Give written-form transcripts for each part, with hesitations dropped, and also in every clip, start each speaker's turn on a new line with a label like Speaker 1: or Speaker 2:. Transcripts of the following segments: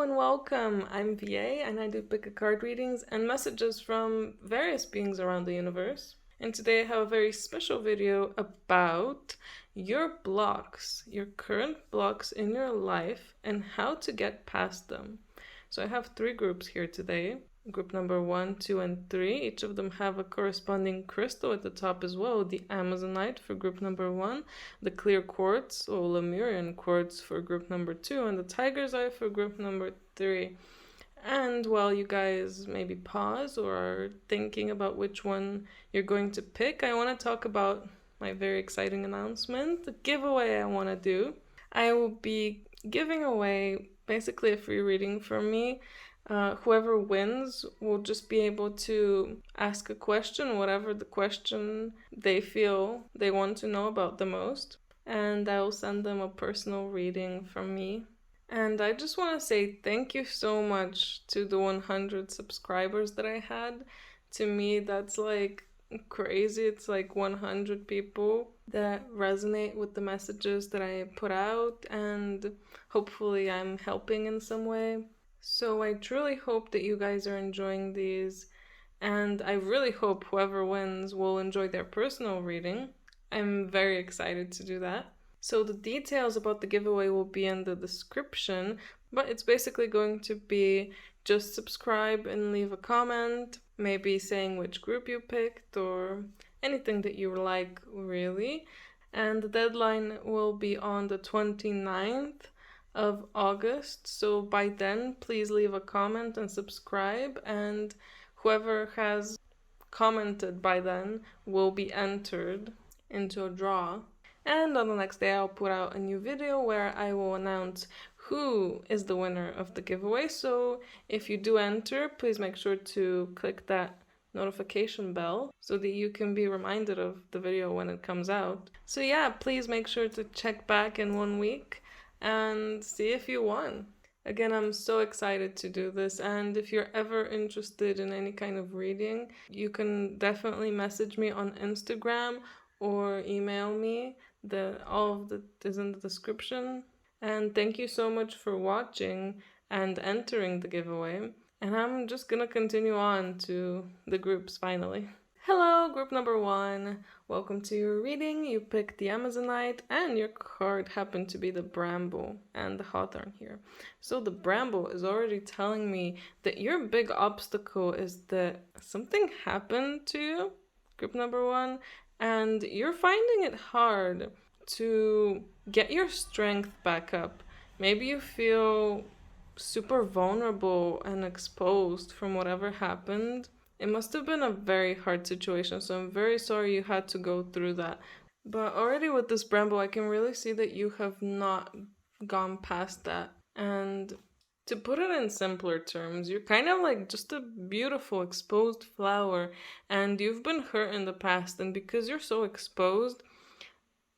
Speaker 1: and welcome. I'm VA and I do pick a card readings and messages from various beings around the universe. And today I have a very special video about your blocks, your current blocks in your life and how to get past them. So I have three groups here today. Group number 1, 2, and 3. Each of them have a corresponding crystal at the top as well. The Amazonite for group number 1, the clear quartz or Lemurian quartz for group number 2, and the tiger's eye for group number 3. And while you guys maybe pause or are thinking about which one you're going to pick, I want to talk about my very exciting announcement, the giveaway I want to do. I will be giving away basically a free reading from me. Whoever wins will just be able to ask a question, whatever the question they feel they want to know about the most, and I will send them a personal reading from me. And I just want to say thank you so much to the 100 subscribers that I had. To me, that's like crazy. It's like 100 people that resonate with the messages that I put out, and hopefully I'm helping in some way. So I truly hope that you guys are enjoying these, and I really hope whoever wins will enjoy their personal reading. I'm very excited to do that. So the details about the giveaway will be in the description, but it's basically going to be just subscribe and leave a comment, maybe saying which group you picked or anything that you like, really. And the deadline will be on the 29th of August, so by then please leave a comment and subscribe, and whoever has commented by then will be entered into a draw. And on the next day I'll put out a new video where I will announce who is the winner of the giveaway. So if you do enter, please make sure to click that notification bell so that you can be reminded of the video when it comes out. So yeah, please make sure to check back in 1 week and see if you won. Again, I'm so excited to do this, and if you're ever interested in any kind of reading, you can definitely message me on Instagram or email me. All of that is in the description. And thank you so much for watching and entering the giveaway. And I'm just gonna continue on to the groups finally. Hello, group number 1. Welcome to your reading. You picked the Amazonite and your card happened to be the Bramble and the Hawthorn here. So the Bramble is already telling me that your big obstacle is that something happened to you, group number 1, and you're finding it hard to get your strength back up. Maybe you feel super vulnerable and exposed from whatever happened. It must have been a very hard situation, so I'm very sorry you had to go through that. But already with this Bramble, I can really see that you have not gone past that. And to put it in simpler terms, you're kind of like just a beautiful exposed flower, and you've been hurt in the past, and because you're so exposed,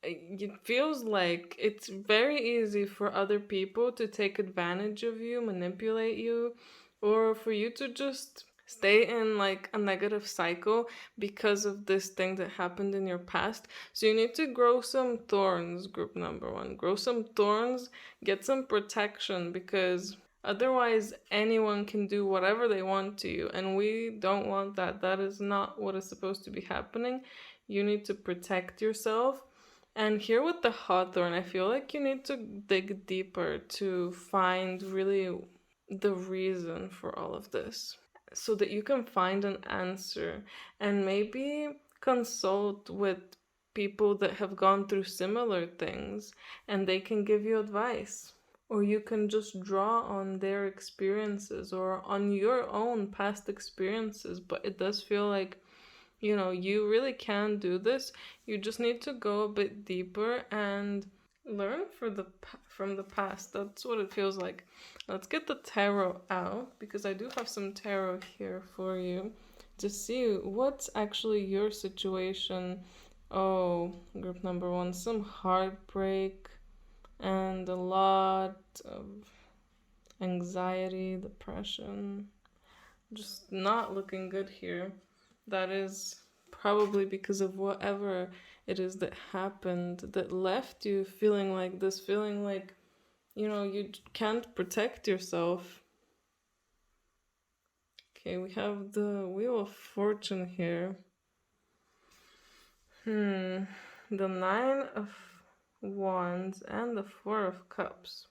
Speaker 1: it feels like it's very easy for other people to take advantage of you, manipulate you, or for you to just stay in like a negative cycle because of this thing that happened in your past. So you need to grow some thorns, group number 1. Grow some thorns, get some protection, because otherwise anyone can do whatever they want to you, and we don't want that. That is not what is supposed to be happening. You need to protect yourself. And here with the Hawthorn, I feel like you need to dig deeper to find really the reason for all of this, so that you can find an answer and maybe consult with people that have gone through similar things and they can give you advice. Or you can just draw on their experiences or on your own past experiences. But it does feel like, you really can do this. You just need to go a bit deeper and learn from the past. That's what it feels like. Let's get the tarot out, because I do have some tarot here for you to see what's actually your situation. Oh, group number 1, some heartbreak and a lot of anxiety, depression. Just not looking good here. That is probably because of whatever it is that happened that left you feeling like this, feeling like you can't protect yourself. Okay, we have the Wheel of Fortune here. The Nine of Wands and the Four of Cups.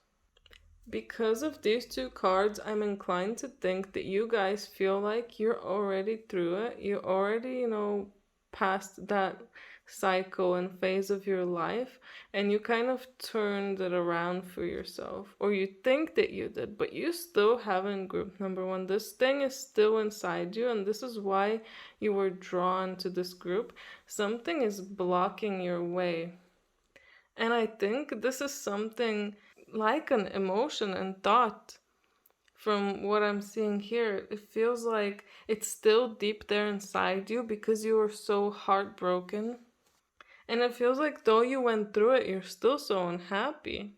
Speaker 1: Because of these two cards, I'm inclined to think that you guys feel like you're already through it. You're already, past that cycle and phase of your life, and you kind of turned it around for yourself. Or you think that you did, but you still haven't, group number one. This thing is still inside you, and this is why you were drawn to this group. Something is blocking your way. And I think this is something like an emotion and thought. From what I'm seeing here, it feels like it's still deep there inside you because you were so heartbroken. And it feels like though you went through it, you're still so unhappy.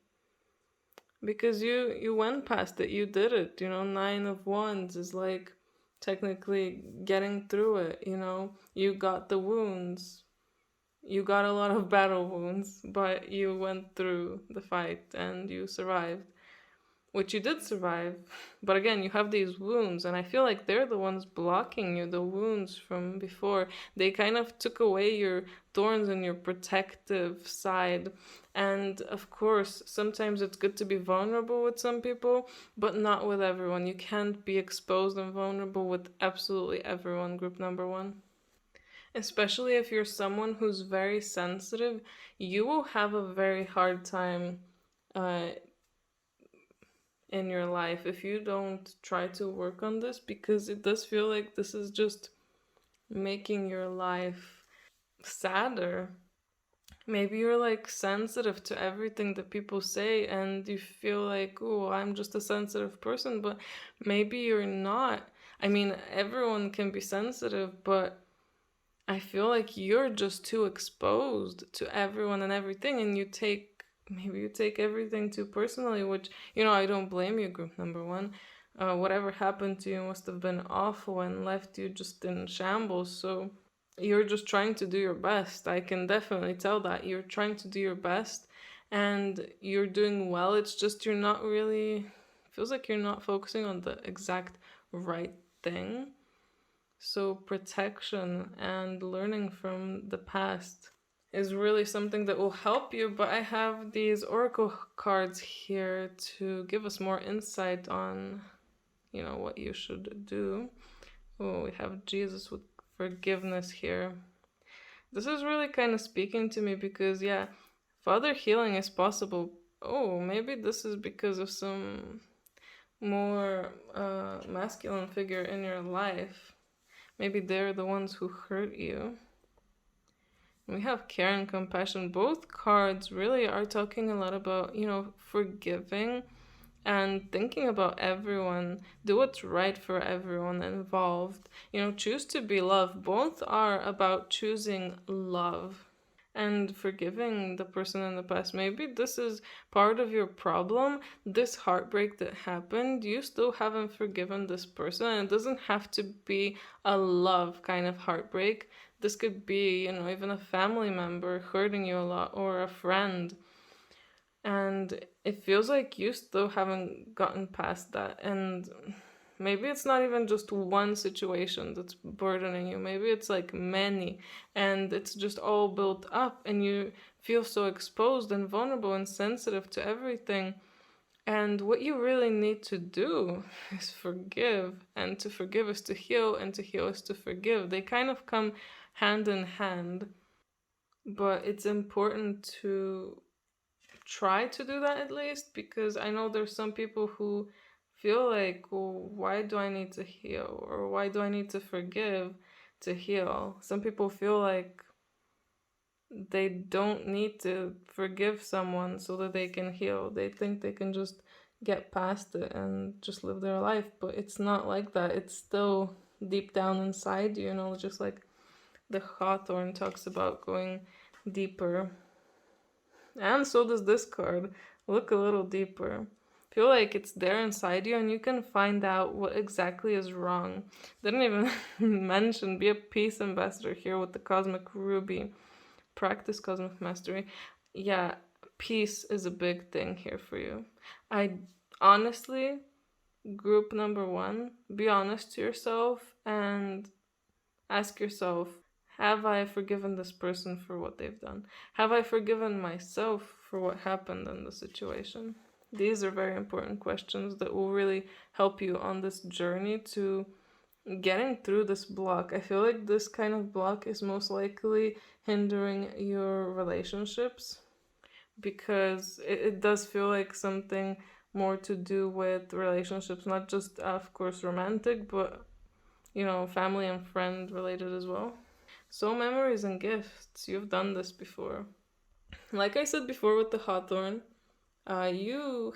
Speaker 1: Because you went past it, you did it. Nine of Wands is like technically getting through it, You got the wounds. You got a lot of battle wounds, but you went through the fight and you survived. Which you did survive. But again, you have these wounds, and I feel like they're the ones blocking you, the wounds from before. They kind of took away your thorns and your protective side. And of course, sometimes it's good to be vulnerable with some people, but not with everyone. You can't be exposed and vulnerable with absolutely everyone, group number one. Especially if you're someone who's very sensitive, you will have a very hard time in your life if you don't try to work on this, because it does feel like this is just making your life sadder. Maybe you're like sensitive to everything that people say and you feel like, oh, I'm just a sensitive person, but maybe you're not. I mean, everyone can be sensitive, but I feel like you're just too exposed to everyone and everything, and maybe you take everything too personally, which, I don't blame you, group number one. Whatever happened to you must have been awful and left you just in shambles. So you're just trying to do your best. I can definitely tell that. You're trying to do your best and you're doing well. It's just feels like you're not focusing on the exact right thing. So protection and learning from the past is really something that will help you. But I have these oracle cards here to give us more insight on, what you should do. Oh, we have Jesus with forgiveness here. This is really kind of speaking to me because, yeah, further healing is possible. Oh, maybe this is because of some more masculine figure in your life. Maybe they're the ones who hurt you. We have care and compassion. Both cards really are talking a lot about, forgiving and thinking about everyone. Do what's right for everyone involved. Choose to be loved. Both are about choosing love and forgiving the person in the past. Maybe this is part of your problem. This heartbreak that happened, you still haven't forgiven this person. And it doesn't have to be a love kind of heartbreak. This could be, even a family member hurting you a lot, or a friend. And it feels like you still haven't gotten past that. And maybe it's not even just one situation that's burdening you. Maybe it's like many, and it's just all built up, and you feel so exposed and vulnerable and sensitive to everything. And what you really need to do is forgive. And to forgive is to heal, and to heal is to forgive. They kind of come hand in hand. But it's important to try to do that at least, because I know there's some people who feel like, well, why do I need to heal? Or why do I need to forgive to heal? Some people feel like they don't need to forgive someone so that they can heal. They think they can just get past it and just live their life, but it's not like that. It's still deep down inside you, just like the Hawthorne talks about going deeper. And so does this card. Look a little deeper. Feel like it's there inside you, and you can find out what exactly is wrong. Didn't even mention be a peace ambassador here with the Cosmic Ruby. Practice Cosmic Mastery. Yeah, peace is a big thing here for you. I honestly, group number one, be honest to yourself and ask yourself, have I forgiven this person for what they've done? Have I forgiven myself for what happened in the situation? These are very important questions that will really help you on this journey to getting through this block. I feel like this kind of block is most likely hindering your relationships because it does feel like something more to do with relationships, not just, of course, romantic, but family and friend related as well. So, memories and gifts, you've done this before. Like I said before with the hawthorn, you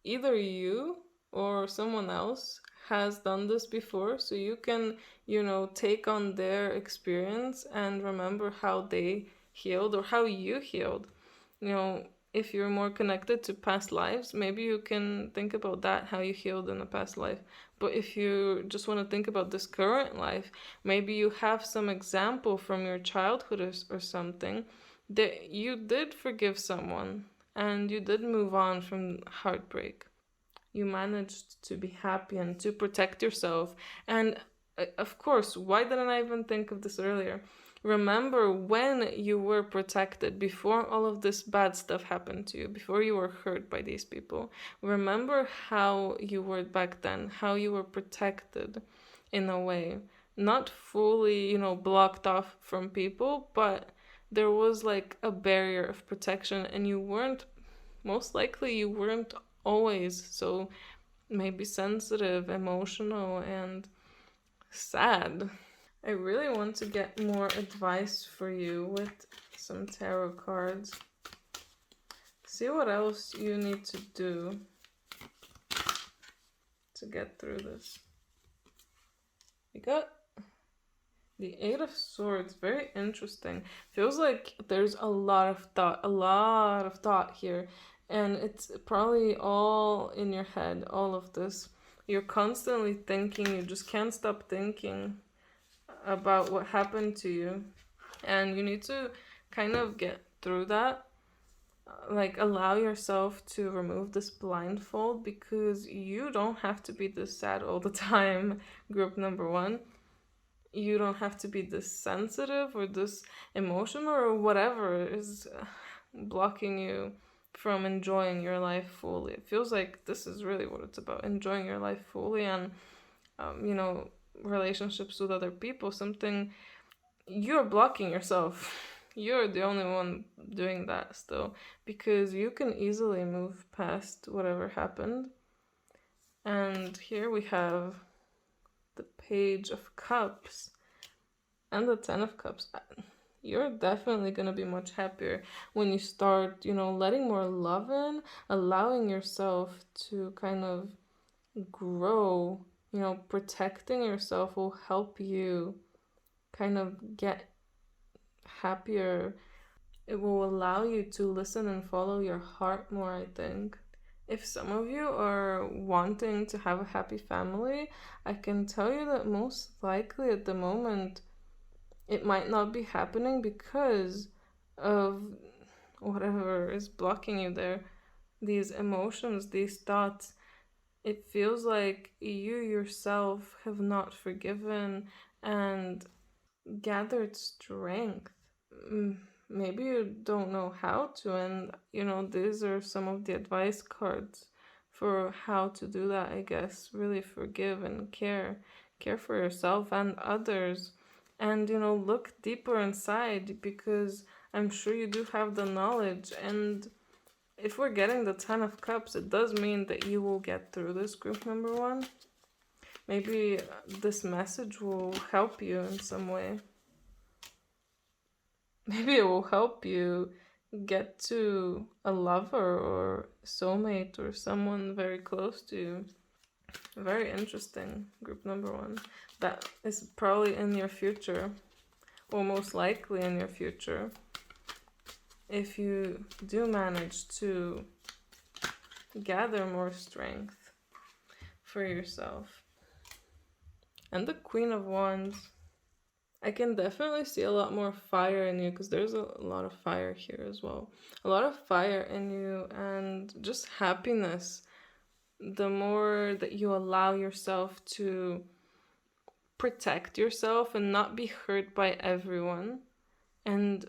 Speaker 1: either you or someone else has done this before, so you can take on their experience and remember how they healed or how you healed. If you're more connected to past lives, maybe you can think about that, how you healed in a past life. But if you just want to think about this current life, maybe you have some example from your childhood or something that you did forgive someone and you did move on from heartbreak. You managed to be happy and to protect yourself. And of course, why didn't I even think of this earlier? Remember when you were protected before all of this bad stuff happened to you, before you were hurt by these people. Remember how you were back then, how you were protected in a way. Not fully, blocked off from people, but there was like a barrier of protection, and most likely, you weren't always so maybe sensitive, emotional, and sad. I really want to get more advice for you with some tarot cards. See what else you need to do to get through this. We got the Eight of Swords. Very interesting. Feels like there's a lot of thought here. And it's probably all in your head, all of this. You're constantly thinking, you just can't stop thinking about what happened to you. And you need to kind of get through that. Like, allow yourself to remove this blindfold, because you don't have to be this sad all the time, group number one. You don't have to be this sensitive or this emotional or whatever is blocking you from enjoying your life fully. It feels like this is really what it's about, enjoying your life fully, and relationships with other people, something you're blocking yourself. You're the only one doing that still, because you can easily move past whatever happened. And here we have the Page of Cups and the Ten of Cups. You're definitely going to be much happier when you start, letting more love in, allowing yourself to kind of grow. Protecting yourself will help you kind of get happier. It will allow you to listen and follow your heart more, I think. If some of you are wanting to have a happy family, I can tell you that most likely at the moment it might not be happening because of whatever is blocking you there. These emotions, these thoughts, it feels like you yourself have not forgiven and gathered strength. Maybe you don't know how to, and these are some of the advice cards for how to do that, I guess. Really forgive and care for yourself and others, and look deeper inside, because I'm sure you do have the knowledge. And if we're getting the Ten of Cups, it does mean that you will get through this, group number one. Maybe this message will help you in some way. Maybe it will help you get to a lover or soulmate or someone very close to you. Very interesting, group number one. That is probably in your future, or most likely in your future, if you do manage to gather more strength for yourself. And the Queen of Wands. I can definitely see a lot more fire in you because there's a lot of fire here as well. A lot of fire in you and just happiness. The more that you allow yourself to protect yourself and not be hurt by everyone and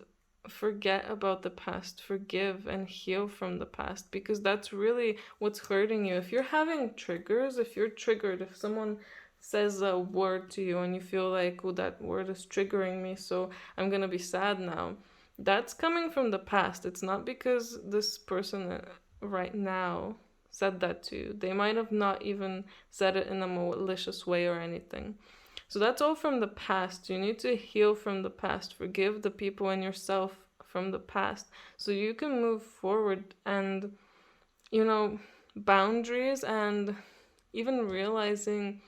Speaker 1: forget about the past, forgive and heal from the past, because that's really what's hurting you. If you're having triggers, if you're triggered, if someone says a word to you and you feel like, oh, that word is triggering me, so I'm gonna be sad now, that's coming from the past. It's not because this person right now said that to you. They might have not even said it in a malicious way or anything. So that's all from the past. You need to heal from the past, forgive the people and yourself from the past so you can move forward. And, boundaries and even realizing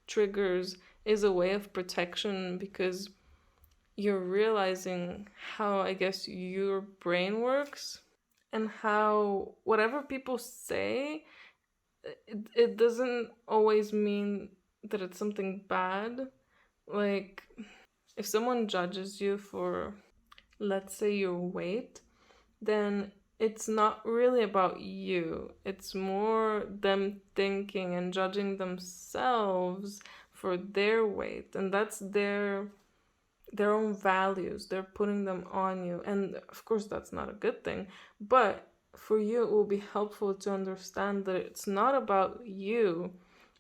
Speaker 1: triggers is a way of protection, because you're realizing how, I guess, your brain works and how whatever people say, it doesn't always mean that it's something bad. Like, if someone judges you for, let's say, your weight, then it's not really about you. It's more them thinking and judging themselves for their weight. And that's their own values. They're putting them on you. And of course, that's not a good thing. But for you, it will be helpful to understand that it's not about you,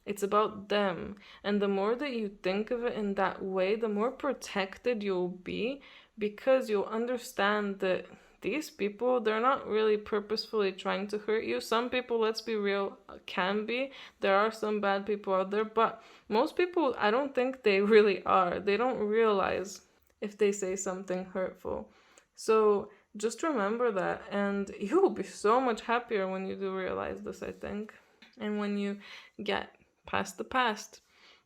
Speaker 1: it's about them. And the more that you think of it in that way, the more protected you'll be, because you'll understand that these people, they're not really purposefully trying to hurt you. Some people, let's be real, can be. There are some bad people out there, but most people, I don't think they really are. They don't realize if they say something hurtful. So just remember that, and you will be so much happier when you do realize this, I think. And when you get past the past.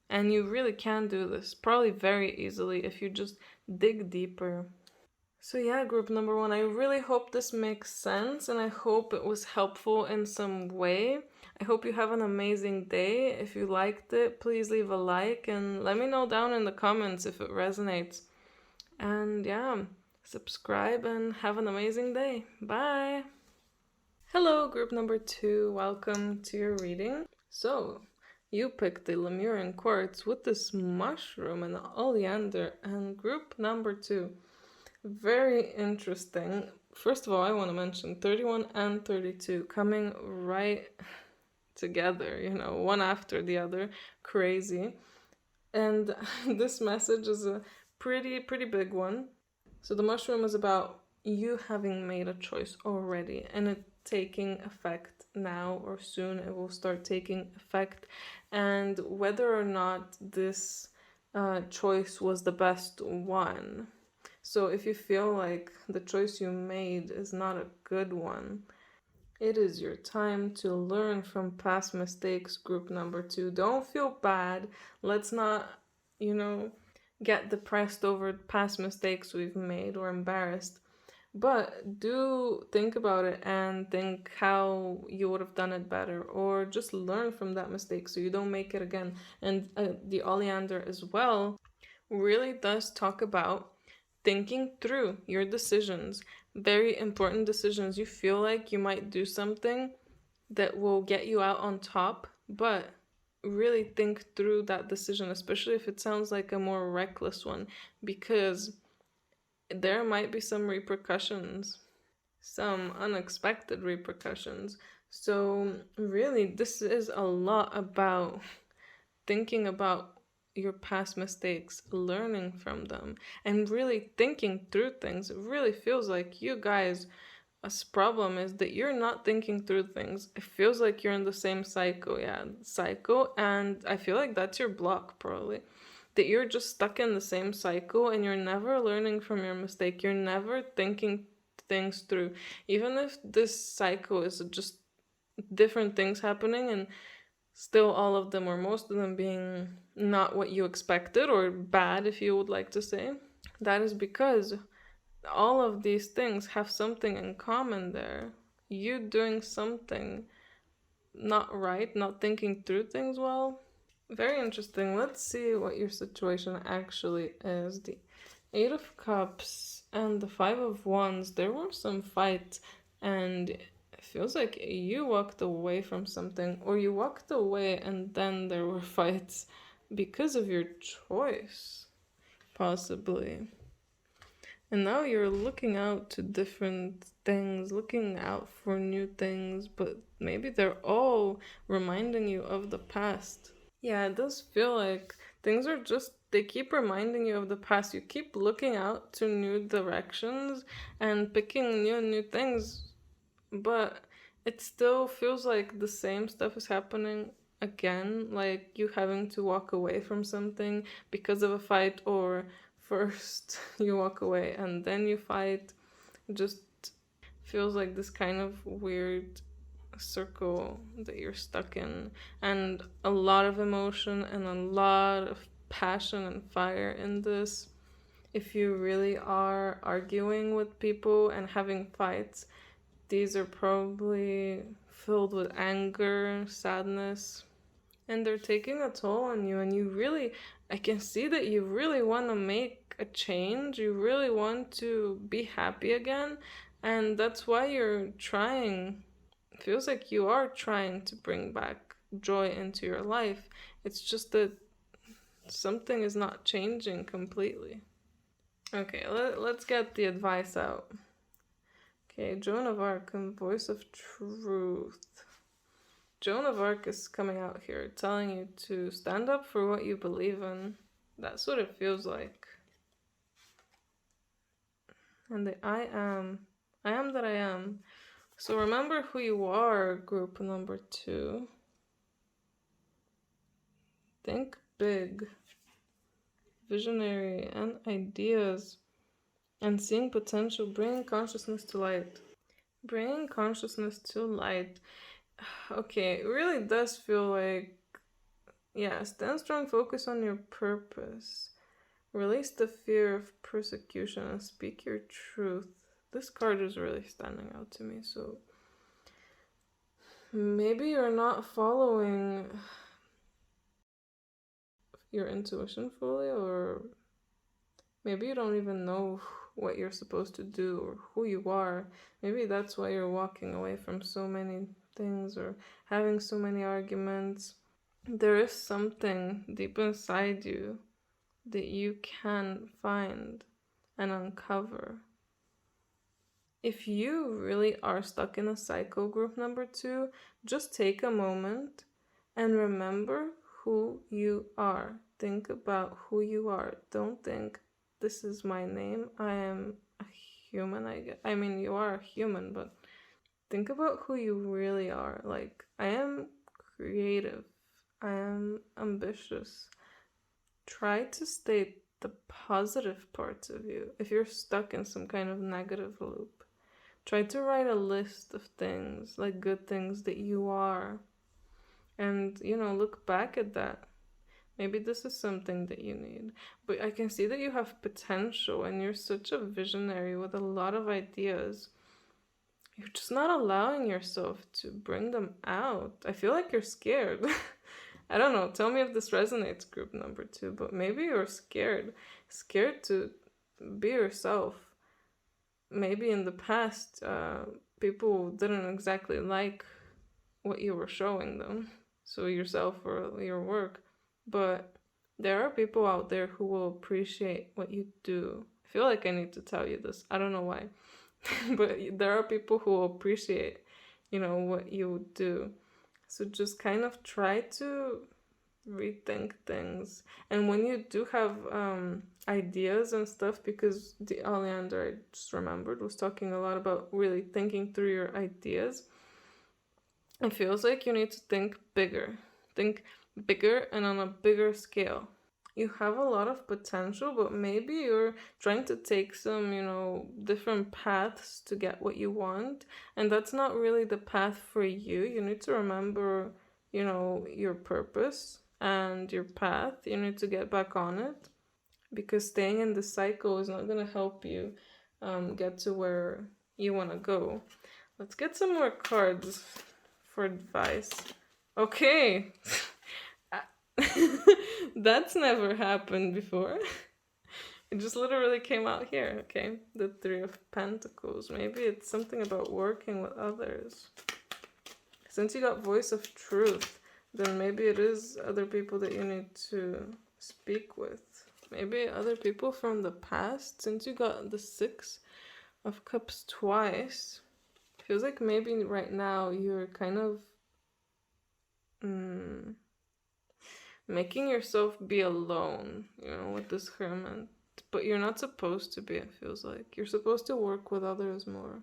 Speaker 1: And you really can do this probably very easily if you just dig deeper. So yeah, group number one, I really hope this makes sense and I hope it was helpful in some way. I hope you have an amazing day. If you liked it, please leave a like and let me know down in the comments if it resonates. And yeah, subscribe and have an amazing day. Bye! Hello, group number two. Welcome to your reading. So, you picked the Lemurian quartz with this mushroom and oleander, and group number two. Very interesting. First of all, I want to mention 31 and 32 coming right together, one after the other. Crazy. And this message is a pretty big one. So the mushroom is about you having made a choice already and it taking effect now or soon. It will start taking effect, and whether or not this choice was the best one. So if you feel like the choice you made is not a good one, it is your time to learn from past mistakes, group number two. Don't feel bad. Let's not, get depressed over past mistakes we've made or embarrassed. But do think about it and think how you would have done it better, or just learn from that mistake so you don't make it again. And the oleander as well really does talk about thinking through your decisions. Very important decisions. You feel like you might do something that will get you out on top, but really think through that decision, especially if it sounds like a more reckless one, because there might be some repercussions, some unexpected repercussions. So really, this is a lot about thinking about your past mistakes, learning from them, and really thinking through things. It really feels like you guys, a problem is that you're not thinking through things. It feels like you're in the same cycle, and I feel like that's your block, probably. That you're just stuck in the same cycle and you're never learning from your mistake. You're never thinking things through. Even if this cycle is just different things happening and still all of them or most of them being not what you expected or bad, if you would like to say, that is because all of these things have something in common there. You doing something not right, not thinking through things well, Very interesting. Let's see what your situation actually is. The Eight of Cups and the Five of Wands, there were some fights, and it feels like you walked away from something, or you walked away and then there were fights because of your choice, possibly. And now you're looking out to different things, looking out for new things, but maybe they're all reminding you of the past. Yeah, it does feel like things are just, they keep reminding you of the past. You keep looking out to new directions and picking new things, but it still feels like the same stuff is happening again, like you having to walk away from something because of a fight, or first you walk away and then you fight. Just feels like this kind of weird circle that you're stuck in, and a lot of emotion and a lot of passion and fire in this. If you really are arguing with people and having fights, these are probably filled with anger, sadness, and they're taking a toll on you. And you really, I can see that you really want to make a change. You really want to be happy again, and that's why you're trying. It feels like you are trying to bring back joy into your life. It's just that something is not changing completely. Okay, let's get the advice out. Okay, Joan of Arc and Voice of Truth. Joan of Arc is coming out here telling you to stand up for what you believe in. That's what it feels like. And the I am that I am. So remember who you are, group number 2. Think big. Visionary and ideas. And seeing potential, bringing consciousness to light. Bringing consciousness to light. Okay, it really does feel like, yeah, stand strong, focus on your purpose. Release the fear of persecution and speak your truth. This card is really standing out to me, so maybe you're not following your intuition fully, or maybe you don't even know what you're supposed to do or who you are. Maybe that's why you're walking away from so many things or having so many arguments. There is something deep inside you that you can find and uncover. If you really are stuck in a cycle, group number 2, just take a moment and remember who you are. Think about who you are. Don't think, this is my name, I am a human, I guess. I mean, you are a human, but think about who you really are. Like, I am creative, I am ambitious. Try to state the positive parts of you if you're stuck in some kind of negative loop. Try to write a list of things, like good things that you are. And, look back at that. Maybe this is something that you need. But I can see that you have potential and you're such a visionary with a lot of ideas. You're just not allowing yourself to bring them out. I feel like you're scared. I don't know. Tell me if this resonates, group number 2. But maybe you're scared. Scared to be yourself. Maybe in the past, people didn't exactly like what you were showing them. So yourself or your work. But there are people out there who will appreciate what you do. I feel like I need to tell you this. I don't know why. But there are people who will appreciate, what you do. So just kind of try to rethink things. And when you do have ideas and stuff, because the Oleander, I just remembered, was talking a lot about really thinking through your ideas. It feels like you need to think bigger. Think bigger and on a bigger scale. You have a lot of potential, but maybe you're trying to take some, different paths to get what you want. And that's not really the path for you. You need to remember, your purpose and your path. You need to get back on it, because staying in the cycle is not going to help you get to where you want to go. Let's get some more cards for advice. Okay. That's never happened before. It just literally came out here, okay? The Three of Pentacles. Maybe it's something about working with others. Since you got Voice of Truth, then maybe it is other people that you need to speak with. Maybe other people from the past. Since you got the Six of Cups twice, feels like maybe right now you're kind of making yourself be alone, with this Hermit. But you're not supposed to be, it feels like. You're supposed to work with others more.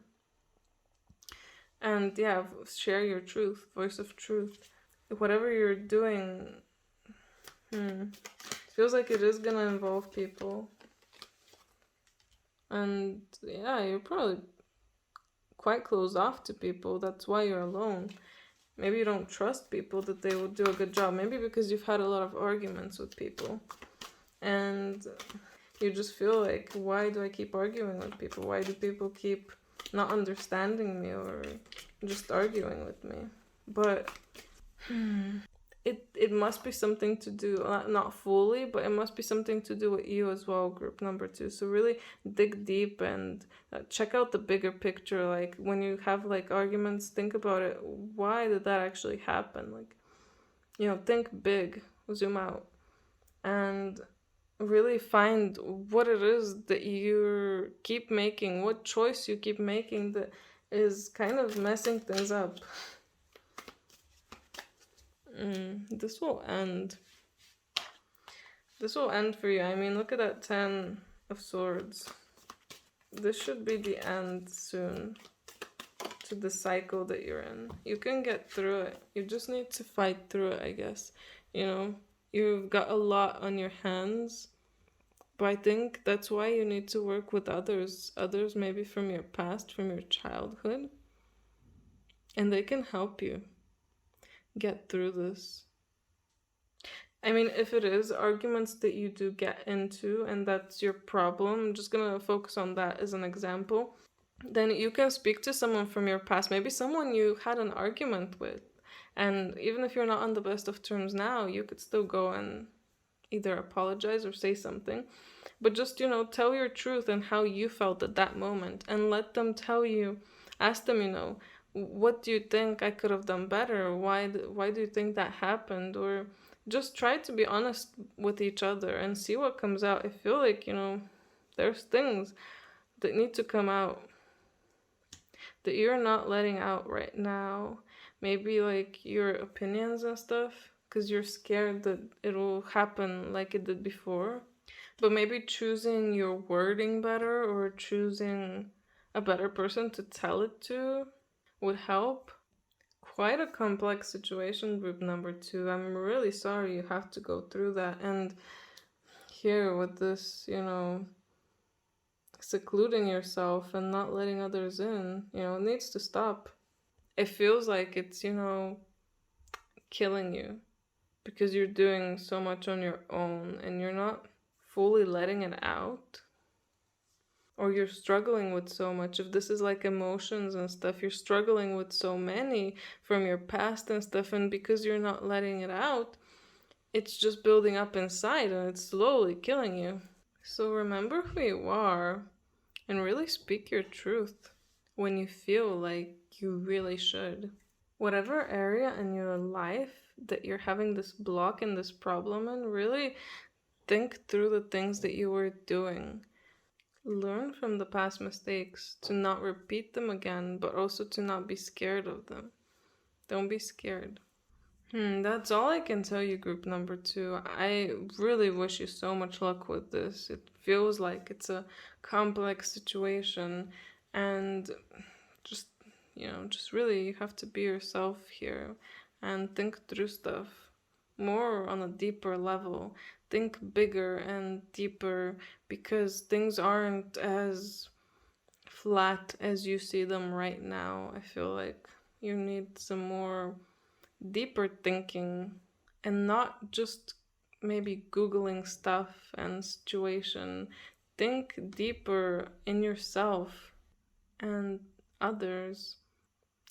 Speaker 1: And yeah, share your truth, Voice of Truth. Whatever you're doing, feels like it is gonna involve people. And yeah, you're probably quite closed off to people. That's why you're alone. Maybe you don't trust people that they will do a good job. Maybe because you've had a lot of arguments with people. And you just feel like, why do I keep arguing with people? Why do people keep not understanding me or just arguing with me? But it must be something to do, not fully, but it must be something to do with you as well, group number 2. So really dig deep and check out the bigger picture. Like when you have like arguments, think about it. Why did that actually happen? Like, think big, zoom out, and really find what it is that you keep making, what choice you keep making that is kind of messing things up. This will end. This will end for you. I mean, look at that 10 of Swords. This should be the end soon to the cycle that you're in. You can get through it. You just need to fight through it, I guess. You've got a lot on your hands. But I think that's why you need to work with others. Others maybe from your past, from your childhood. And they can help you get through this. I mean, if it is arguments that you do get into and that's your problem, I'm just gonna focus on that as an example, then you can speak to someone from your past, maybe someone you had an argument with. And even if you're not on the best of terms now, you could still go and either apologize or say something. But just, tell your truth and how you felt at that moment and let them tell you, ask them, what do you think I could have done better? Why do you think that happened? Or just try to be honest with each other and see what comes out. I feel like, there's things that need to come out that you're not letting out right now. Maybe like your opinions and stuff, because you're scared that it'll happen like it did before. But maybe choosing your wording better or choosing a better person to tell it to would help. Quite a complex situation, group number 2. I'm really sorry you have to go through that. And here with this, secluding yourself and not letting others in, it needs to stop. It feels like it's, killing you because you're doing so much on your own and you're not fully letting it out. Or you're struggling with so much. If this is like emotions and stuff, you're struggling with so many from your past and stuff, and because you're not letting it out, it's just building up inside and it's slowly killing you. So remember who you are and really speak your truth when you feel like you really should. Whatever area in your life that you're having this block and this problem in, really think through the things that you were doing. Learn from the past mistakes to not repeat them again, but also to not be scared of them. Don't be scared. That's all I can tell you, group number 2. I really wish you so much luck with this. It feels like it's a complex situation, and just really you have to be yourself here and think through stuff more on a deeper level. Think bigger and deeper, because things aren't as flat as you see them right now. I feel like you need some more deeper thinking and not just maybe Googling stuff and situation. Think deeper in yourself and others.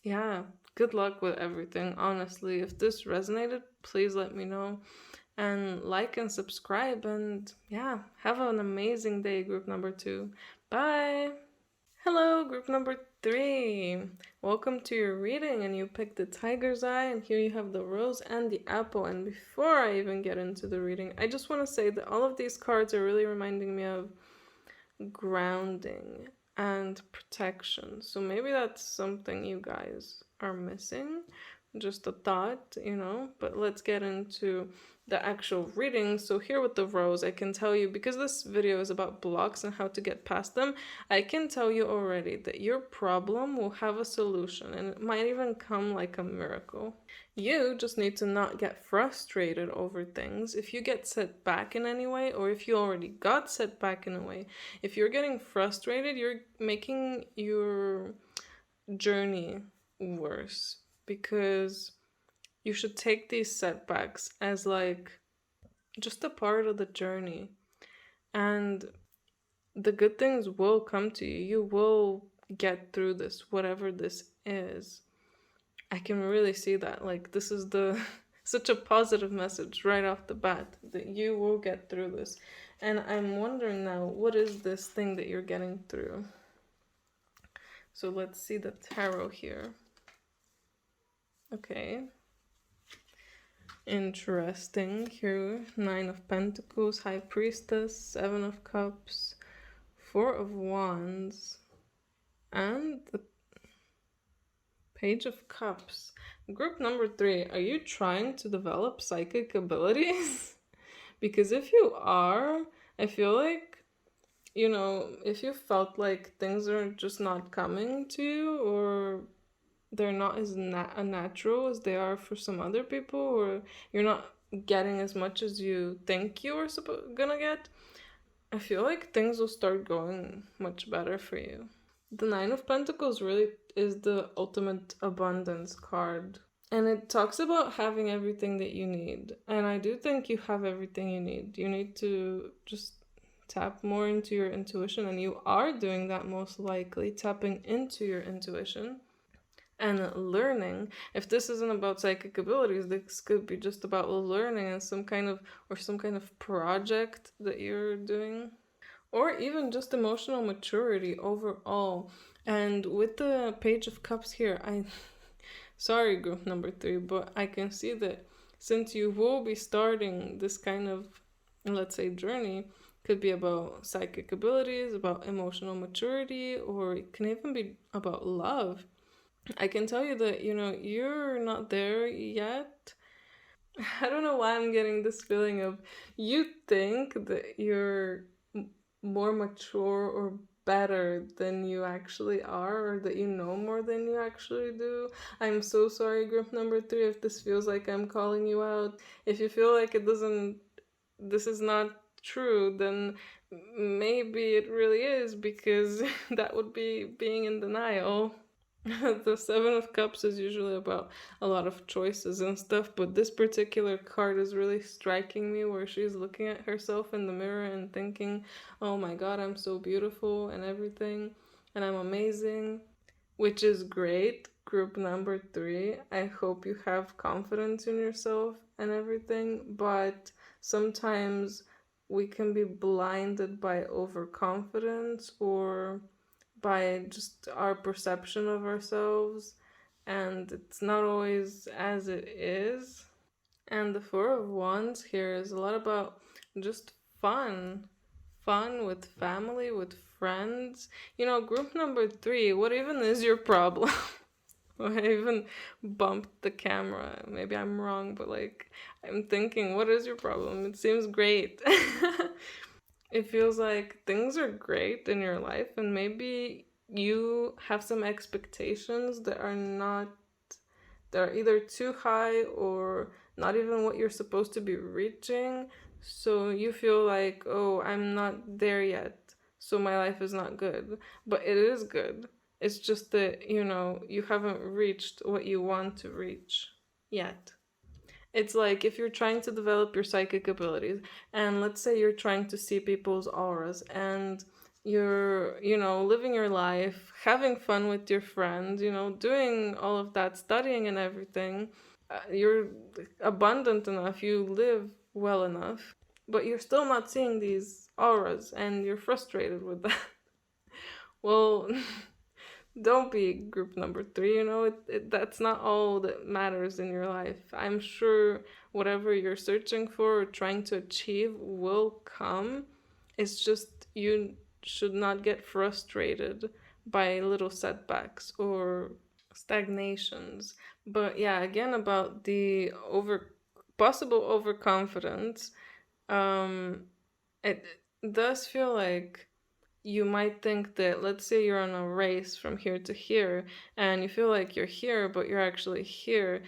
Speaker 1: Yeah, good luck with everything, honestly. If this resonated, please let me know. and like and subscribe. And yeah, have an amazing day, group number 2. Bye. Hello, group number 3. Welcome to your reading, and you picked the tiger's eye, and here you have the rose and the apple. And before I even get into the reading, I just want to say that all of these cards are really reminding me of grounding and protection. So maybe that's something you guys are missing. Just a thought, but let's get into the actual reading. So here with the rose, I can tell you, because this video is about blocks and how to get past them, I can tell you already that your problem will have a solution, and it might even come like a miracle. You just need to not get frustrated over things. If you get set back in any way, or if you already got set back in a way, if you're getting frustrated, you're making your journey worse, because you should take these setbacks as like just a part of the journey, and the good things will come to you. You will get through this, whatever this is. I can really see that. Like, this is the such a positive message right off the bat, that you will get through this. And I'm wondering now, what is this thing that you're getting through? So let's see the tarot here. Okay. Interesting. Here, 9 of Pentacles, High Priestess, 7 of Cups, 4 of Wands, and the Page of Cups. Group number 3, are you trying to develop psychic abilities? Because if you are, I feel like, if you felt like things are just not coming to you, or they're not as natural as they are for some other people, or you're not getting as much as you think you were gonna get, I feel like things will start going much better for you. The 9 of Pentacles really is the ultimate abundance card. And it talks about having everything that you need. And I do think you have everything you need. You need to just tap more into your intuition. And you are doing that, most likely, tapping into your intuition and learning. If this isn't about psychic abilities, this could be just about learning and some kind of project that you're doing. Or even just emotional maturity overall. And with the Page of Cups here, sorry, group number 3, but I can see that since you will be starting this kind of, let's say, journey, could be about psychic abilities, about emotional maturity, or it can even be about love. I can tell you that, you're not there yet. I don't know why I'm getting this feeling of you think that you're more mature or better than you actually are, or that you know more than you actually do. I'm so sorry, group number 3, if this feels like I'm calling you out. If you feel like this is not true, then maybe it really is, because that would be being in denial. The 7 of Cups is usually about a lot of choices and stuff, but this particular card is really striking me, where she's looking at herself in the mirror and thinking, oh my god, I'm so beautiful and everything, and I'm amazing, which is great. Group number 3, I hope you have confidence in yourself and everything, but sometimes we can be blinded by overconfidence, or by just our perception of ourselves, and it's not always as it is. And the 4 of Wands here is a lot about just fun with family, with friends. Group number 3, what even is your problem? I even bumped the camera. Maybe I'm wrong, but I'm thinking, what is your problem? It seems great. It feels like things are great in your life, and maybe you have some expectations that are either too high or not even what you're supposed to be reaching. So you feel like, oh, I'm not there yet, so my life is not good. But it is good. It's just that, you haven't reached what you want to reach yet. It's like if you're trying to develop your psychic abilities, and let's say you're trying to see people's auras, and you're, living your life, having fun with your friends, doing all of that, studying and everything. You're abundant enough, you live well enough, but you're still not seeing these auras and you're frustrated with that. Well, don't be group number three, that's not all that matters in your life. I'm sure whatever you're searching for or trying to achieve will come. It's just you should not get frustrated by little setbacks or stagnations. But yeah, again, about the possible overconfidence, um, it does feel like you might think that, let's say you're on a race from here to here and you feel like you're here but you're actually here,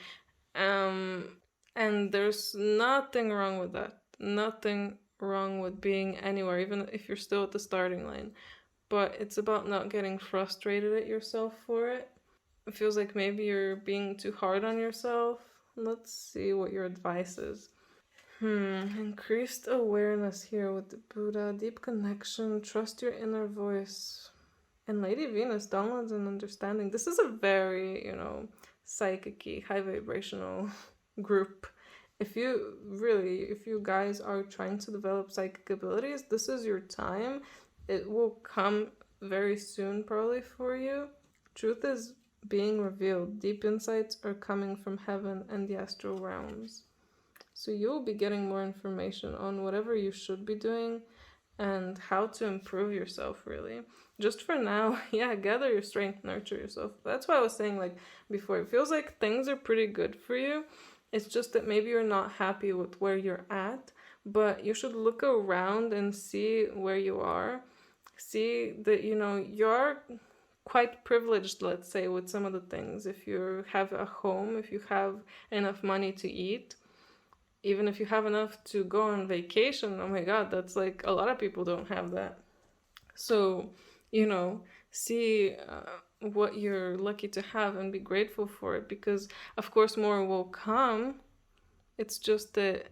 Speaker 1: um and there's nothing wrong with that, nothing wrong with being anywhere even if you're still at the starting line, but it's about not getting frustrated at yourself for it. It feels like maybe you're being too hard on yourself. Let's see what your advice is. Increased awareness here with the Buddha, deep connection, trust your inner voice. And Lady Venus, downloads and understanding. This is a very, psychic high vibrational group. If you guys are trying to develop psychic abilities, this is your time. It will come very soon, probably, for you. Truth is being revealed. Deep insights are coming from heaven and the astral realms. So you'll be getting more information on whatever you should be doing and how to improve yourself, really. Just for now, yeah, gather your strength, nurture yourself. That's why I was saying, like, before, it feels like things are pretty good for you. It's just that maybe you're not happy with where you're at, but you should look around and see where you are. See that, you're quite privileged, let's say, with some of the things. If you have a home, if you have enough money to eat, even if you have enough to go on vacation, oh my god, that's like a lot of people don't have that. So, see what you're lucky to have and be grateful for it, because of course more will come. It's just that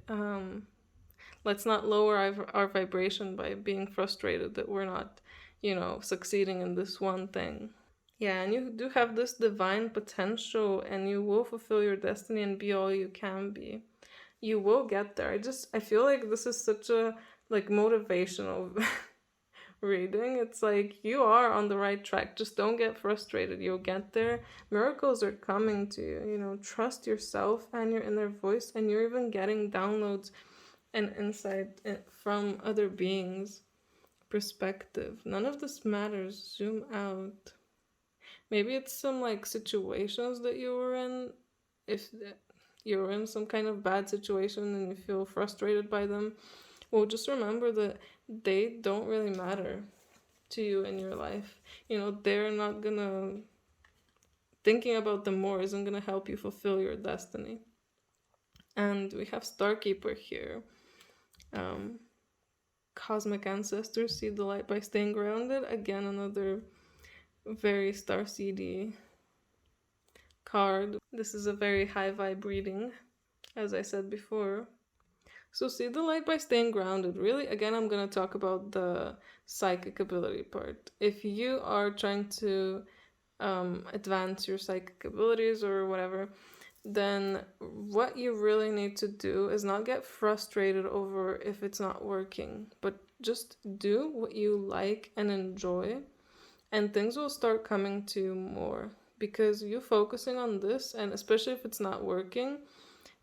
Speaker 1: let's not lower our vibration by being frustrated that we're not, succeeding in this one thing. Yeah, and you do have this divine potential and you will fulfill your destiny and be all you can be. You will get there. I feel like this is such a motivational reading. It's like you are on the right track. Just don't get frustrated. You'll get there. Miracles are coming to you. Trust yourself and your inner voice, and you're even getting downloads and insight from other beings' perspective. None of this matters. Zoom out. Maybe it's some situations that you were in. If you're in some kind of bad situation and you feel frustrated by them, well, just remember that they don't really matter to you in your life. They're not gonna, thinking about them more isn't gonna help you fulfill your destiny. And we have Starkeeper here. Cosmic Ancestors, see the light by staying grounded. Again, another very starseedy card. This is a very high vibe reading, as I said before. So see the light by staying grounded. Really, again, I'm going to talk about the psychic ability part. If you are trying to advance your psychic abilities or whatever, then what you really need to do is not get frustrated over if it's not working, but just do what you like and enjoy, and things will start coming to you more. Because you focusing on this, and especially if it's not working,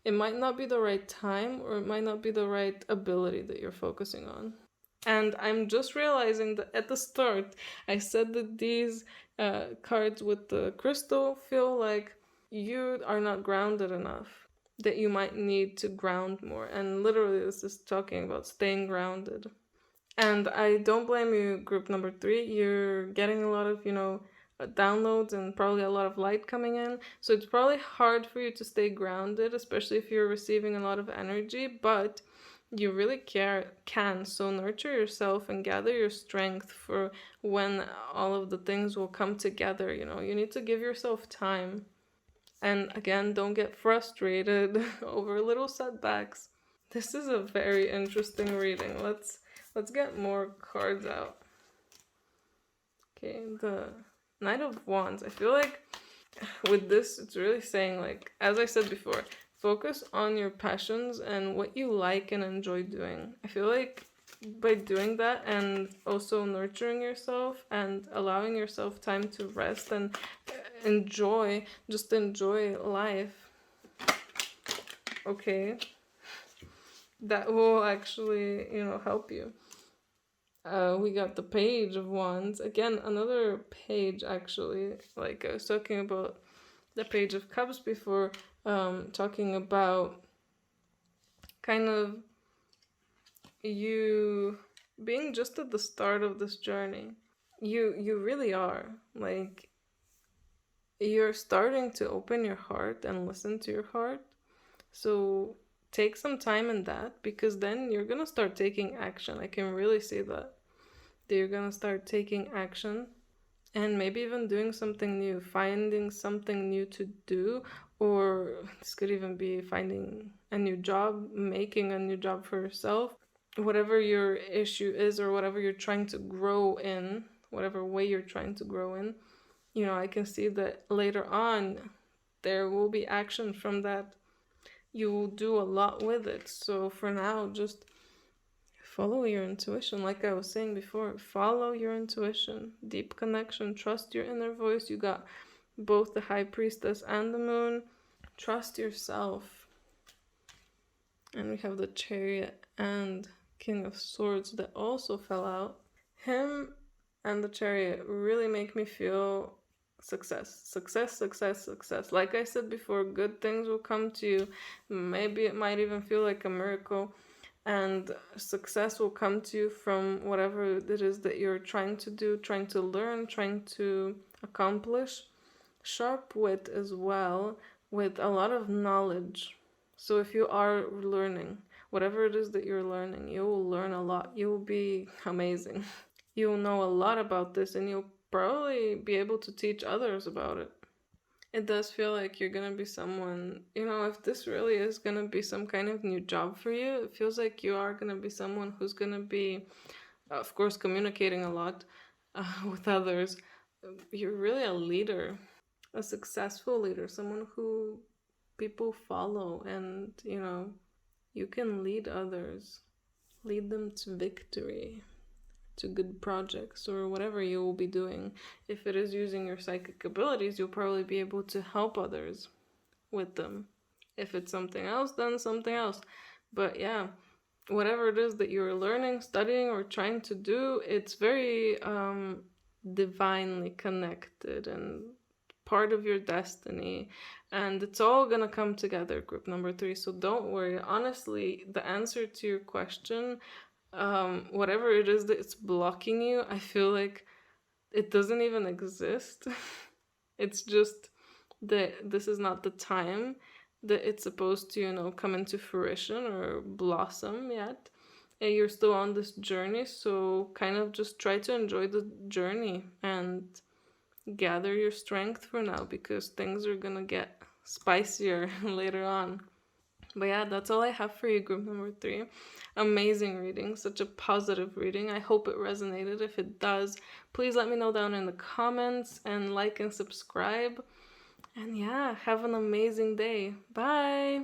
Speaker 1: it might not be the right time or it might not be the right ability that you're focusing on. And I'm just realizing that at the start, I said that these cards with the crystal feel like you are not grounded enough, that you might need to ground more. And literally, this is talking about staying grounded. And I don't blame you, group number 3. You're getting a lot of, downloads and probably a lot of light coming in. So it's probably hard for you to stay grounded, especially if you're receiving a lot of energy, but you really can. So nurture yourself and gather your strength for when all of the things will come together. You need to give yourself time. And again, don't get frustrated over little setbacks. This is a very interesting reading. Let's get more cards out. Okay, the Knight of Wands. I feel like with this, it's really saying, as I said before, focus on your passions and what you like and enjoy doing. I feel like by doing that and also nurturing yourself and allowing yourself time to rest and just enjoy life, okay, that will actually, help you. We got the Page of Wands. Again, another page, actually. Like I was talking about the Page of Cups before, talking about kind of you being just at the start of this journey. You really are. Like, you're starting to open your heart and listen to your heart. So take some time in that, because then you're gonna start taking action. I can really see that you're gonna start taking action, and maybe even doing something new, finding something new to do, or this could even be finding a new job, making a new job for yourself. Whatever your issue is, or whatever you're trying to grow in, whatever way you're trying to grow in, I can see that later on there will be action from that. You will do a lot with it. So for now, just follow your intuition. Like I was saying before, follow your intuition. Deep connection. Trust your inner voice. You got both the High Priestess and the Moon. Trust yourself. And we have the Chariot and King of Swords that also fell out. Him and the Chariot really make me feel success. Like I said before, good things will come to you. Maybe it might even feel like a miracle. And success will come to you from whatever it is that you're trying to do, trying to learn, trying to accomplish. Sharp wit as well, with a lot of knowledge. So if you are learning, whatever it is that you're learning, you will learn a lot. You will be amazing. You'll know a lot about this, and you'll probably be able to teach others about it. It does feel like you're gonna be someone, if this really is gonna be some kind of new job for you, it feels like you are gonna be someone who's gonna be, of course, communicating a lot with others. You're really a leader, a successful leader, someone who people follow, and, you can lead others, lead them to victory, to good projects, or whatever you will be doing. If it is using your psychic abilities, you'll probably be able to help others with them. If it's something else, then something else. But yeah, whatever it is that you're learning, studying, or trying to do, it's very divinely connected and part of your destiny, and it's all gonna come together, group number 3. So don't worry. Honestly, the answer to your question, whatever it is that's blocking you, I feel like it doesn't even exist. It's just that this is not the time that it's supposed to, come into fruition or blossom yet. And you're still on this journey, so kind of just try to enjoy the journey and gather your strength for now, because things are gonna get spicier later on. But yeah, that's all I have for you, group number 3. Amazing reading, such a positive reading. I hope it resonated. If it does, please let me know down in the comments, and like and subscribe. And yeah, have an amazing day. Bye!